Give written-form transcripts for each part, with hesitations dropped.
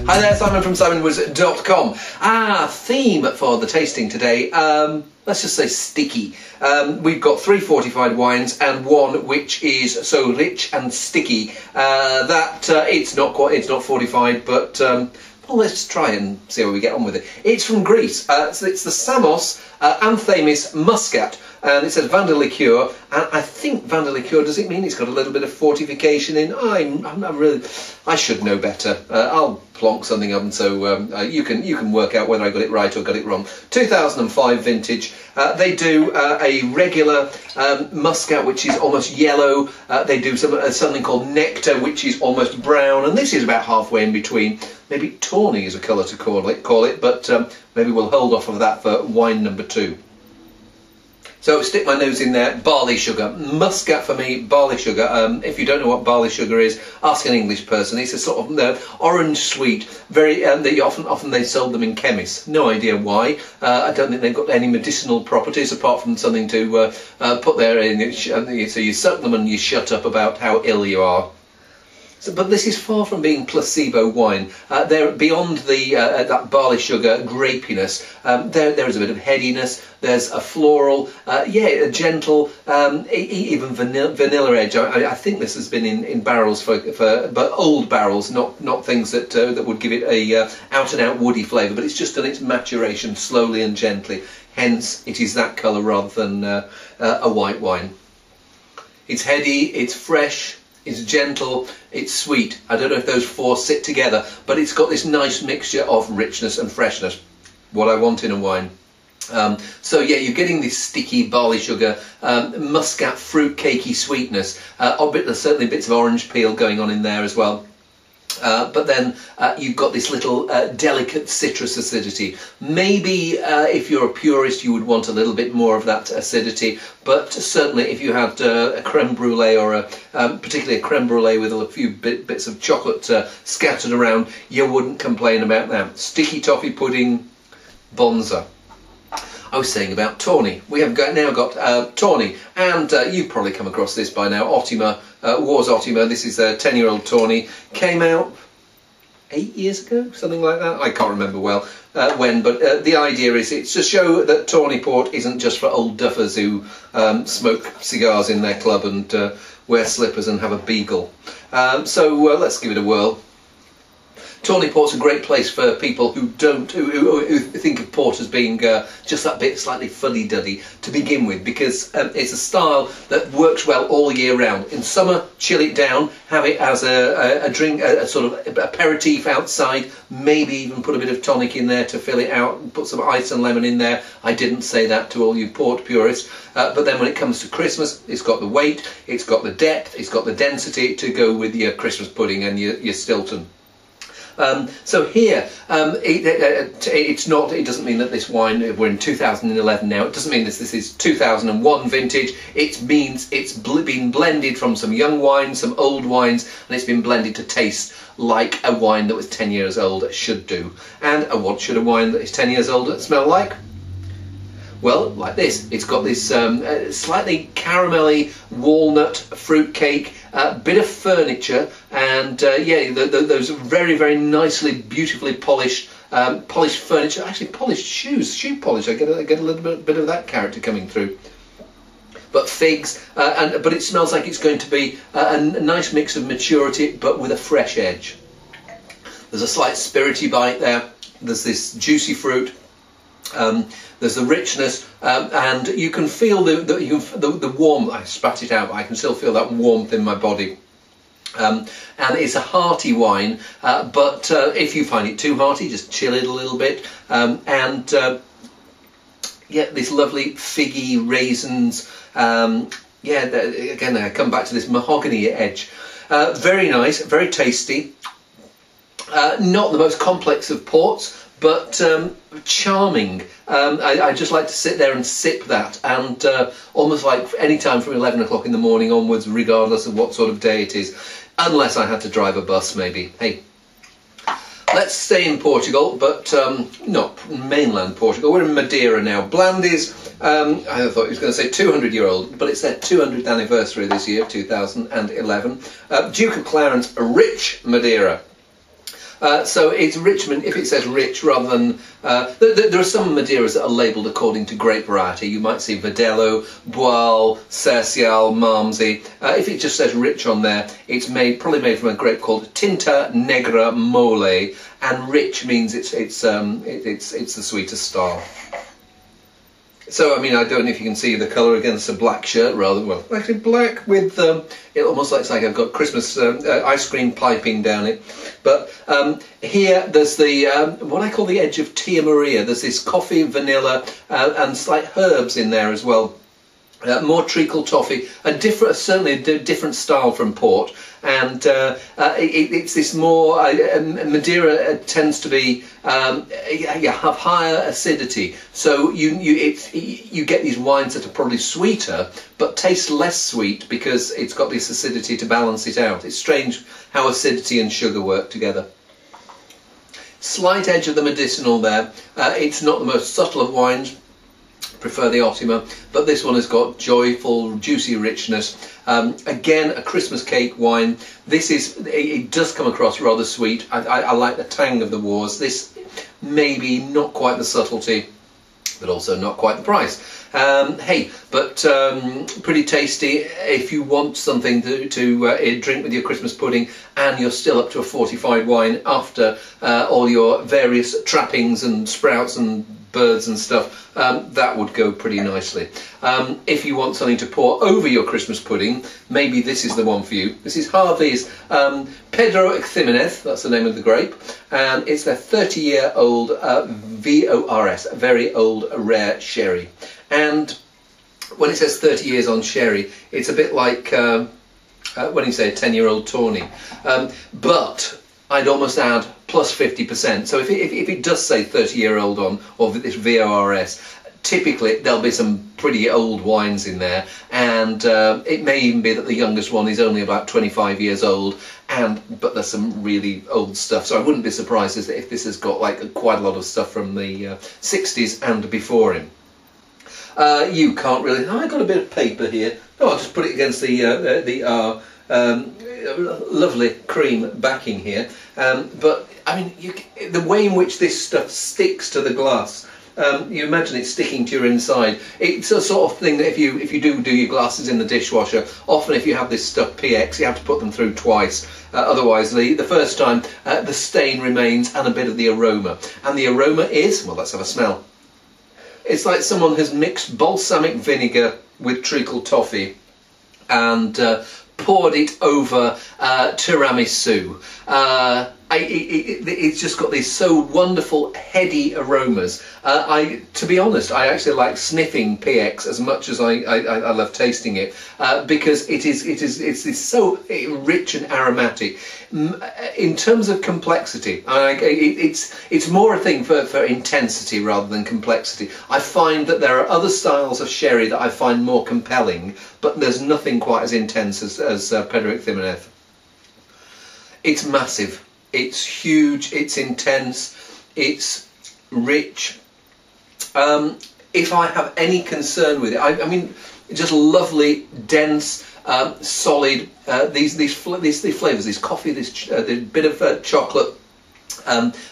Hi there, Simon from simonwoods.com. Theme for the tasting today, let's just say sticky. We've got 3 fortified wines and one which is so rich and sticky that it's not fortified, but well, let's try and see how we get on with it. It's from Greece. So it's the Samos Anthemis Muscat. And it says vin de liqueur, and I think vin de liqueur, does it mean it's got a little bit of fortification in? I should know better. I'll plonk something up, and so you can work out whether I got it right or got it wrong. 2005 vintage. They do a regular Muscat, which is almost yellow. They do something called nectar, which is almost brown, and this is about halfway in between. Maybe tawny is a colour to call it, but maybe we'll hold off of that for wine number 2. So stick my nose in there, barley sugar. Muscat for me, barley sugar. If you don't know what barley sugar is, ask an English person. It's a sort of orange sweet, very. Often they sold them in chemists. No idea why. I don't think they've got any medicinal properties apart from something to put there in. So you suck them and you shut up about how ill you are. So, but this is far from being placebo wine. They're beyond the that barley sugar grapiness. There is a bit of headiness. There's a floral, a gentle, even vanilla edge. I think this has been in barrels but old barrels, not things that would give it a out and out woody flavour. But it's just done its maturation slowly and gently. Hence, it is that colour rather than a white wine. It's heady. It's fresh. It's gentle, it's sweet. I don't know if those 4 sit together, but it's got this nice mixture of richness and freshness. What I want in a wine. So yeah, you're getting this sticky barley sugar, muscat fruit cakey sweetness. There's certainly bits of orange peel going on in there as well. But then you've got this little delicate citrus acidity. Maybe if you're a purist you would want a little bit more of that acidity, but certainly if you had a creme brulee or particularly a creme brulee with a few bits of chocolate scattered around, you wouldn't complain about that. Sticky toffee pudding, bonza. I was saying about tawny. We have now got tawny, and you've probably come across this by now. Ottima, Wars Ottima. This is a 10-year-old tawny. Came out 8 years ago, something like that. I can't remember well when, but the idea is it's to show that Tawny Port isn't just for old duffers who smoke cigars in their club and wear slippers and have a beagle. So let's give it a whirl. Tawny Port's a great place for people who think of port as being just that bit slightly fuddy-duddy to begin with, because it's a style that works well all year round. In summer, chill it down, have it as a drink, a sort of aperitif outside, maybe even put a bit of tonic in there to fill it out, and put some ice and lemon in there. I didn't say that to all you port purists. But then when it comes to Christmas, it's got the weight, it's got the depth, it's got the density to go with your Christmas pudding and your Stilton. So here, it doesn't mean that this wine, we're in 2011 now, it doesn't mean this is 2001 vintage. It means it's been blended from some young wines, some old wines, and it's been blended to taste like a wine that was 10 years old should do. And what should a wine that is 10 years old smell like? Well, like this. It's got this slightly caramelly walnut fruit cake, bit of furniture, and yeah, those very, very nicely, beautifully polished furniture. Actually, polished shoes, shoe polish. I get a little bit of that character coming through. But figs, but it smells like it's going to be a nice mix of maturity, but with a fresh edge. There's a slight spirity bite there. There's this juicy fruit. There's the richness, and you can feel the warmth. I spat it out, but I can still feel that warmth in my body. And it's a hearty wine, but if you find it too hearty, just chill it a little bit. Yeah, this lovely figgy raisins. Yeah, again, I come back to this mahogany edge. Very nice, very tasty. Not the most complex of ports, but charming. I just like to sit there and sip that, and almost like any time from 11 o'clock in the morning onwards, regardless of what sort of day it is, unless I had to drive a bus maybe. Hey, let's stay in Portugal, but not mainland Portugal. We're in Madeira now. Blandis, I thought he was going to say 200-year-old, but it's their 200th anniversary this year, 2011. Duke of Clarence, rich Madeira. So it's Richmond if it says rich rather than... there are some Madeiras that are labelled according to grape variety. You might see Verdelho, Boal, Cercial, Malmsey. If it just says rich on there, it's probably made from a grape called Tinta Negra Mole, and rich means it's the sweetest style. So, I mean, I don't know if you can see the colour against a black shirt, rather, well, actually black with, it almost looks like I've got Christmas ice cream piping down it. But here there's the, what I call the edge of Tia Maria. There's this coffee, vanilla, and slight herbs in there as well. More treacle toffee, certainly a different style from port, and it's this more Madeira tends to be you have higher acidity, so you get these wines that are probably sweeter but taste less sweet because it's got this acidity to balance it out. It's strange how acidity and sugar work together. Slight edge of the medicinal there. It's not the most subtle of wines. Prefer the Ottima, but this one has got joyful, juicy richness. Again, a Christmas cake wine. It does come across rather sweet. I like the tang of the wars. This maybe not quite the subtlety, but also not quite the price. Hey, but pretty tasty if you want something to drink with your Christmas pudding and you're still up to a fortified wine after all your various trappings and sprouts and birds and stuff. That would go pretty nicely. If you want something to pour over your Christmas pudding, maybe this is the one for you. This is Harvey's Pedro Ximenez, that's the name of the grape, and it's their 30-year-old VORS, very old rare sherry. And when it says 30 years on sherry, it's a bit like when you say a 10-year-old Tawny. But I'd almost add plus 50%. So if it does say 30-year-old on, or this VORS, typically there'll be some pretty old wines in there, and it may even be that the youngest one is only about 25 years old, but there's some really old stuff. So I wouldn't be surprised if this has got like quite a lot of stuff from the 60s and before him. You can't really... Oh, I've got a bit of paper here. Oh, I'll just put it against the lovely cream backing here. But I mean, the way in which this stuff sticks to the glass, you imagine it sticking to your inside. It's a sort of thing that if you do your glasses in the dishwasher, often if you have this stuff PX, you have to put them through twice. Otherwise, the first time the stain remains and a bit of the aroma. And the aroma is, well, let's have a smell. It's like someone has mixed balsamic vinegar with treacle toffee and poured it over tiramisu. It's just got these so wonderful heady aromas. To be honest, I actually like sniffing PX as much as I love tasting it, because it's so rich and aromatic. In terms of complexity, it's more a thing for intensity rather than complexity. I find that there are other styles of sherry that I find more compelling, but there's nothing quite as intense as Pedro Ximenez. It's massive. It's huge, it's intense, it's rich. If I have any concern with it, I mean, just lovely, dense, solid. These flavours, this coffee, this bit of chocolate,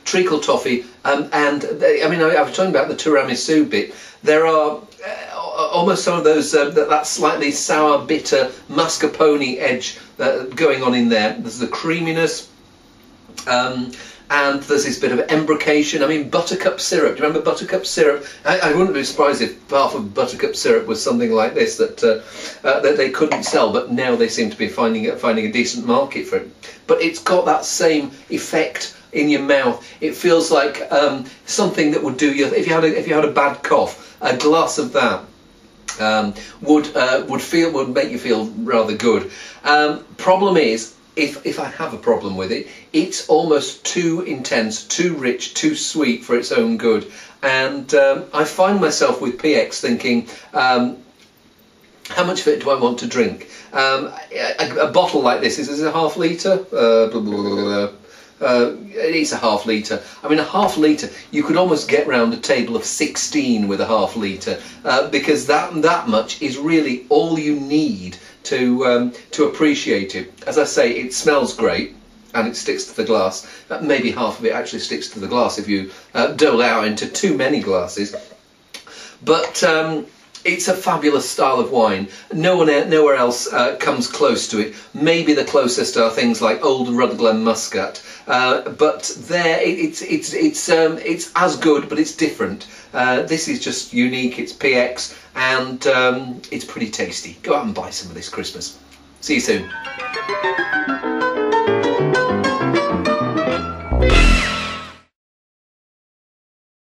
treacle toffee, and I mean, I was talking about the tiramisu bit. There are almost some of those that slightly sour, bitter mascarpone edge going on in there. There's the creaminess. And there's this bit of embrocation. I mean, buttercup syrup. Do you remember buttercup syrup? I wouldn't be surprised if half of buttercup syrup was something like this that they couldn't sell, but now they seem to be finding a decent market for it. But it's got that same effect in your mouth. It feels like something that would do you if you had a bad cough. A glass of that would make you feel rather good. Problem is, if I have a problem with it, it's almost too intense, too rich, too sweet for its own good. And I find myself with PX thinking, how much of it do I want to drink? A bottle like this, is it a half litre? It's a half litre. I mean, a half litre, you could almost get round a table of 16 with a half litre, because that much is really all you need to appreciate it. As I say, it smells great. and it sticks to the glass. Maybe half of it actually sticks to the glass if you dole it out into too many glasses. But it's a fabulous style of wine. Nowhere else comes close to it. Maybe the closest are things like Old Rudglen Muscat, but there it's as good, but it's different. This is just unique. It's PX, and it's pretty tasty. Go out and buy some of this Christmas. See you soon.